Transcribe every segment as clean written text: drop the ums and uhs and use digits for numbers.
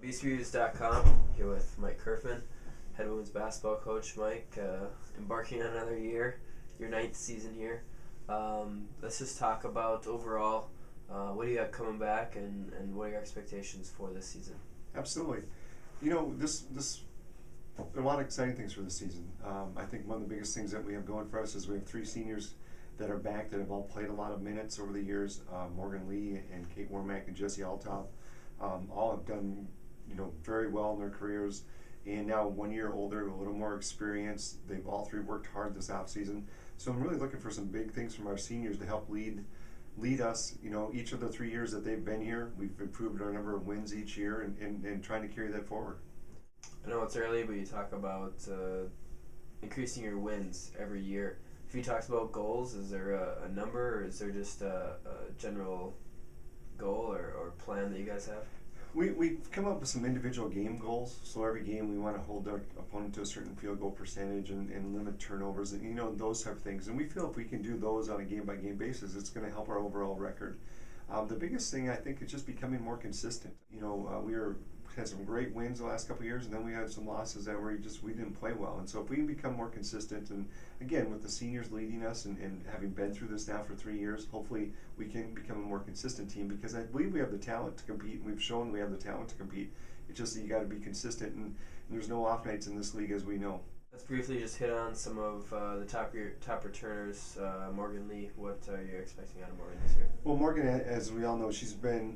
BeastReviews.com, here with Mike Kerfman, head women's basketball coach. Mike, embarking on another year, your 9th season here. Let's just talk about overall, what do you got coming back and what are your expectations for this season? Absolutely. You know, there are a lot of exciting things for this season. I think one of the biggest things that we have going for us is we have 3 seniors that are back that have all played a lot of minutes over the years. Morgan Lee and Kate Wormack and Jessie Althoff all have done very well in their careers, and now 1 year older, a little more experience. They've all 3 worked hard this offseason. So I'm really looking for some big things from our seniors to help lead us. Each of the 3 years that they've been here, we've improved our number of wins each year and trying to carry that forward. I know it's early, but you talk about increasing your wins every year. If you talked about goals, is there a number, or is there just a general goal or plan that you guys have? We've come up with some individual game goals. So every game we want to hold our opponent to a certain field goal percentage and limit turnovers and those type of things. And we feel if we can do those on a game-by-game basis, it's going to help our overall record. The biggest thing, I think, is just becoming more consistent. We had some great wins the last couple of years, and then we had some losses that we didn't play well. And so if we can become more consistent, and again, with the seniors leading us and having been through this now for 3 years, hopefully we can become a more consistent team, because I believe we have the talent to compete, and we've shown we have the talent to compete. It's just that you got to be consistent, and there's no off nights in this league, as we know. Let's briefly just hit on some of the top returners. Morgan Lee, what are you expecting out of Morgan this year? Well, Morgan, as we all know, she's been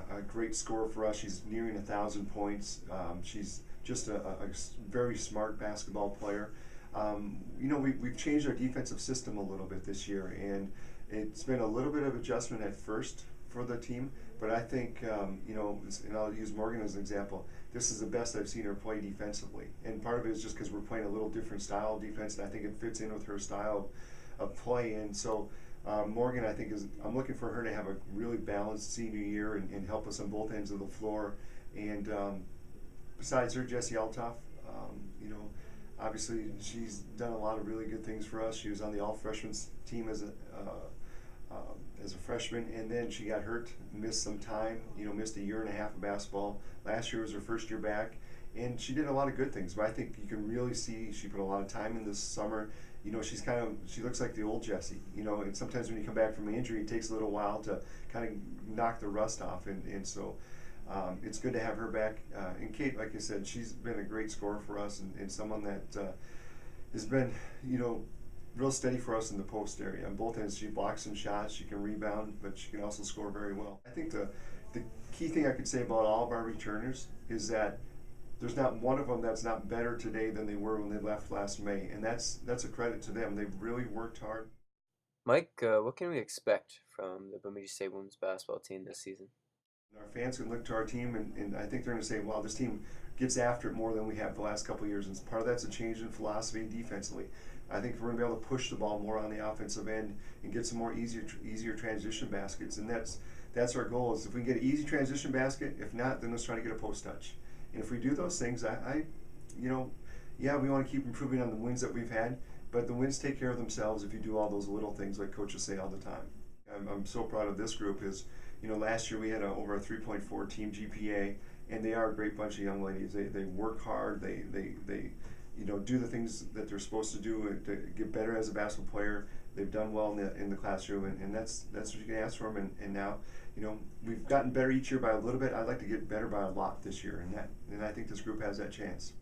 a great scorer for us. She's nearing 1,000 points. She's just a very smart basketball player. We've changed our defensive system a little bit this year, and it's been a little bit of adjustment at first for the team, but I think, and I'll use Morgan as an example, this is the best I've seen her play defensively. And part of it is just because we're playing a little different style of defense, and I think it fits in with her style of play. And so Morgan, I think, I'm looking for her to have a really balanced senior year and help us on both ends of the floor. And besides her, Jessie Althoff, obviously she's done a lot of really good things for us. She was on the all-freshman team as a freshman, and then she got hurt, missed some time, missed 1.5 years of basketball. Last year was her first year back, and she did a lot of good things. But I think you can really see she put a lot of time in this summer. She looks like the old Jessie, and sometimes when you come back from an injury, it takes a little while to kind of knock the rust off, and so it's good to have her back. And Kate, like I said, she's been a great scorer for us, and someone that has been, real steady for us in the post area. On both ends, she blocks some shots, she can rebound, but she can also score very well. I think the key thing I could say about all of our returners is that there's not one of them that's not better today than they were when they left last May, and that's a credit to them. They've really worked hard. Mike, what can we expect from the Bemidji State women's basketball team this season? Our fans can look to our team, and I think they're going to say, wow, this team gets after it more than we have the last couple of years, and part of that's a change in philosophy defensively. I think we're going to be able to push the ball more on the offensive end and get some more easier transition baskets, and that's our goal. Is if we can get an easy transition basket, if not, then let's try to get a post touch. And if we do those things, we want to keep improving on the wins that we've had, but the wins take care of themselves if you do all those little things like coaches say all the time. I'm so proud of this group. Last year we had over a 3.4 team GPA, and they are a great bunch of young ladies. They work hard. They do the things that they're supposed to do to get better as a basketball player. They've done well in the classroom, and that's what you can ask for them. And now, we've gotten better each year by a little bit. I'd like to get better by a lot this year, and I think this group has that chance.